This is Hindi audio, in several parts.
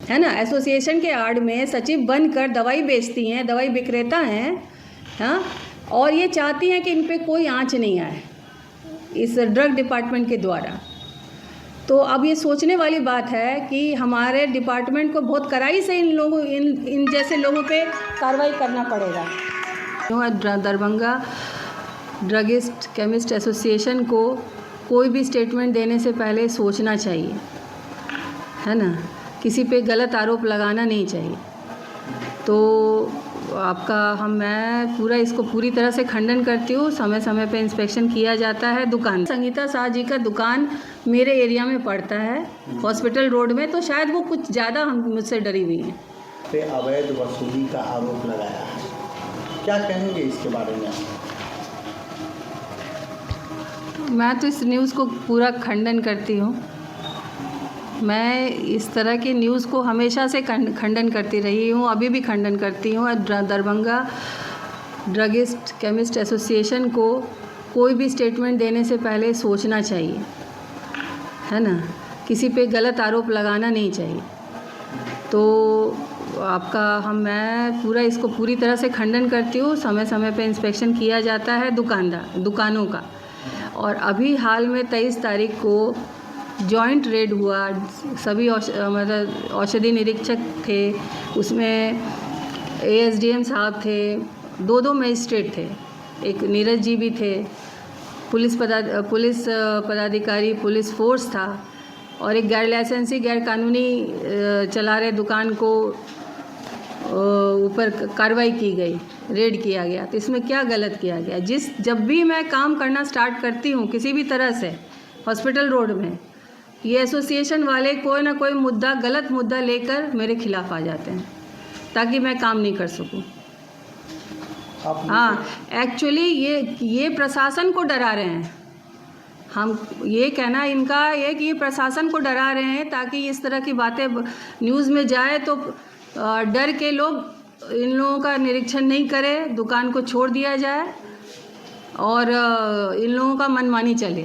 है ना। एसोसिएशन के आड़ में सचिव बनकर दवाई बेचती हैं, दवाई विक्रेता हैं, हाँ, और ये चाहती हैं कि इन पे कोई आंच नहीं आए इस ड्रग डिपार्टमेंट के द्वारा। तो अब ये सोचने वाली बात है कि हमारे डिपार्टमेंट को बहुत कड़ाई से इन जैसे लोगों पे कार्रवाई करना पड़ेगा। दरभंगा ड्रगिस्ट केमिस्ट एसोसिएशन को कोई भी स्टेटमेंट देने से पहले सोचना चाहिए, है ना, किसी पे गलत आरोप लगाना नहीं चाहिए। तो मैं इसको पूरी तरह से खंडन करती हूँ। समय समय पे इंस्पेक्शन किया जाता है। दुकान संगीता शाह जी का दुकान मेरे एरिया में पड़ता है, हॉस्पिटल रोड में, तो शायद वो कुछ ज़्यादा मुझसे डरी हुई हैं। पे अवैध वसूली का आरोप लगाया है, क्या कहेंगे इसके बारे में? मैं तो इस न्यूज़ को पूरा खंडन करती हूँ। मैं इस तरह की न्यूज़ को हमेशा से खंडन करती रही हूँ, अभी भी खंडन करती हूँ। दरभंगा ड्रगिस्ट केमिस्ट एसोसिएशन को कोई भी स्टेटमेंट देने से पहले सोचना चाहिए, है ना, किसी पे गलत आरोप लगाना नहीं चाहिए। तो मैं इसको पूरी तरह से खंडन करती हूँ। समय समय पे इंस्पेक्शन किया जाता है दुकानों का। और अभी हाल में 23 तारीख को जॉइंट रेड हुआ। सभी मतलब औषधि निरीक्षक थे, उसमें एएसडीएम साहब थे, दो मजिस्ट्रेट थे, एक नीरज जी भी थे, पुलिस पदाधिकारी, पुलिस फोर्स था, और एक गैर लाइसेंसी गैर कानूनी चला रहे दुकान को ऊपर कार्रवाई की गई, रेड किया गया। तो इसमें क्या गलत किया गया? जब भी मैं काम करना स्टार्ट करती हूँ किसी भी तरह से हॉस्पिटल रोड में, ये एसोसिएशन वाले कोई ना कोई गलत मुद्दा लेकर मेरे खिलाफ आ जाते हैं ताकि मैं काम नहीं कर सकूं। हाँ, एक्चुअली ये प्रशासन को डरा रहे हैं। हम ये कहना इनका है कि ये प्रशासन को डरा रहे हैं ताकि इस तरह की बातें न्यूज़ में जाए तो डर के लोग इन लोगों का निरीक्षण नहीं करें, दुकान को छोड़ दिया जाए और इन लोगों का मनमानी चले।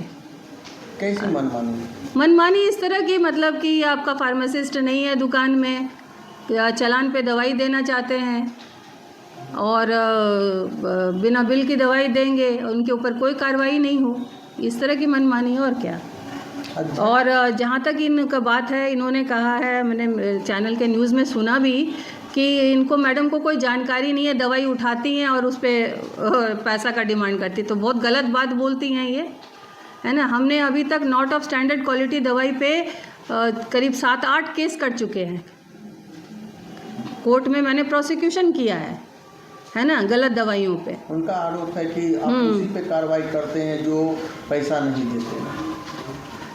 कैसी मनमानी? मनमानी इस तरह की, मतलब कि आपका फार्मासिस्ट नहीं है दुकान में, चालान पे दवाई देना चाहते हैं और बिना बिल की दवाई देंगे, उनके ऊपर कोई कार्रवाई नहीं हो, इस तरह की मनमानी है और क्या। और जहाँ तक इनका बात है, इन्होंने कहा है, मैंने चैनल के न्यूज़ में सुना भी कि इनको मैडम को कोई जानकारी नहीं है, दवाई उठाती हैं और उस पर पैसा का डिमांड करती, तो बहुत गलत बात बोलती हैं ये, है ना। हमने अभी तक नॉट ऑफ स्टैंडर्ड क्वालिटी दवाई पे करीब 7-8 केस कर चुके हैं। कोर्ट में मैंने प्रोसिक्यूशन किया है ना, गलत दवाइयों पे। उनका आरोप है कि आप उसी पे कार्रवाई करते हैं जो पैसा नहीं देते हैं।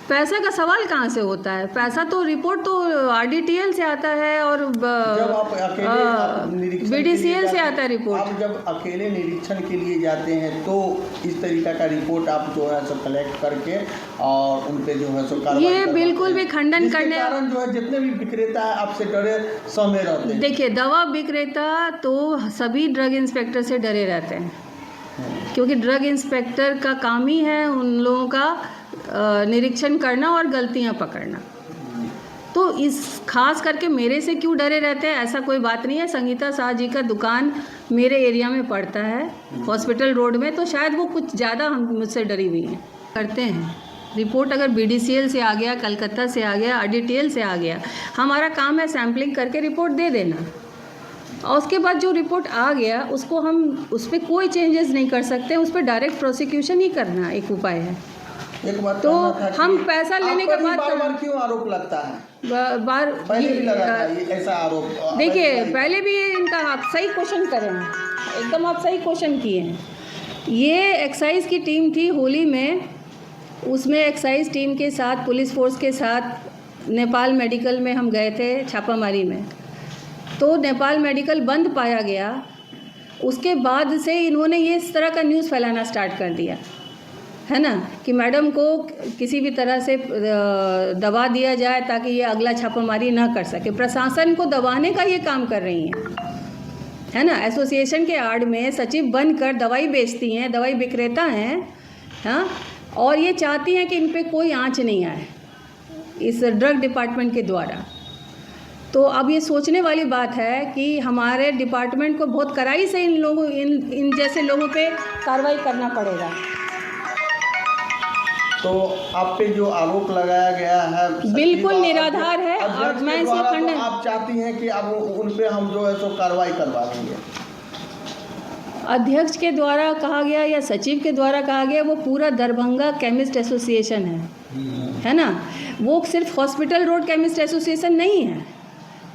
पैसा का सवाल कहाँ से होता है? पैसा तो रिपोर्ट तो आरडीटीएल से आता है और जब आप अकेले बीडीसीएल से आता है रिपोर्ट। आप जब अकेले निरीक्षण के लिए जाते हैं तो इस तरीका का रिपोर्ट आप जो है सो कलेक्ट करके और उन पे जो है सो कार्रवाई, ये बिल्कुल भी खंडन करने कारण जो है जितने भी विक्रेता है आपसे डरे समय रहते हैं। देखिए, दवा विक्रेता तो सभी ड्रग इंस्पेक्टर से डरे रहते हैं, क्योंकि ड्रग इंस्पेक्टर का काम ही है उन लोगों का निरीक्षण करना और गलतियां पकड़ना। तो इस खास करके मेरे से क्यों डरे रहते हैं, ऐसा कोई बात नहीं है। संगीता शाह जी का दुकान मेरे एरिया में पड़ता है, हॉस्पिटल रोड में, तो शायद वो कुछ ज़्यादा मुझसे डरी हुई हैं। करते हैं रिपोर्ट, अगर बीडीसीएल से आ गया, कलकत्ता से आ गया, आरडीटीएल से आ गया, हमारा काम है सैम्पलिंग करके रिपोर्ट दे देना, और उसके बाद जो रिपोर्ट आ गया उसको हम उस पर कोई चेंजेस नहीं कर सकते, उस पर डायरेक्ट प्रोसिक्यूशन ही करना एक उपाय है। एक बात तो हम पैसा लेने के बाद बार क्यों आरोप लगता है? पहले भी लगा था ये ऐसा आरोप। देखिए, पहले भी इनका, आप सही क्वेश्चन करें, एकदम आप सही क्वेश्चन किए हैं। ये एक्साइज की टीम थी होली में, उसमें एक्साइज टीम के साथ, पुलिस फोर्स के साथ नेपाल मेडिकल में हम गए थे छापामारी में, तो नेपाल मेडिकल बंद पाया गया। उसके बाद से इन्होंने ये इस तरह का न्यूज़ फैलाना स्टार्ट कर दिया, है ना, कि मैडम को किसी भी तरह से दबा दिया जाए ताकि ये अगला छापामारी ना कर सके। प्रशासन को दबाने का ये काम कर रही हैं, है ना। एसोसिएशन के आड़ में सचिव बनकर दवाई बेचती हैं, दवाई विक्रेता हैं, हाँ, और ये चाहती हैं कि इन पे कोई आंच नहीं आए इस ड्रग डिपार्टमेंट के द्वारा। तो अब ये सोचने वाली बात है कि हमारे डिपार्टमेंट को बहुत कड़ाई से इन जैसे लोगों पे कार्रवाई करना पड़ेगा। तो आप पे जो आरोप लगाया गया है बिल्कुल निराधार है और अध्यक्ष मैं के इसे द्वारा, खंडन तो आप चाहती हैं कि अब उन पे हम जो है सो कार्रवाई करवा देंगे। अध्यक्ष के द्वारा कहा गया या सचिव के द्वारा कहा गया, वो पूरा दरभंगा केमिस्ट एसोसिएशन है ना, वो सिर्फ हॉस्पिटल रोड केमिस्ट एसोसिएशन नहीं है।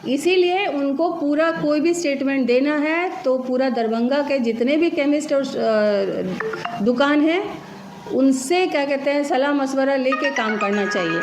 इसीलिए उनको पूरा कोई भी स्टेटमेंट देना है तो पूरा दरभंगा के जितने भी केमिस्ट और दुकान हैं उनसे क्या कहते हैं सलाह मशवरा लेके काम करना चाहिए।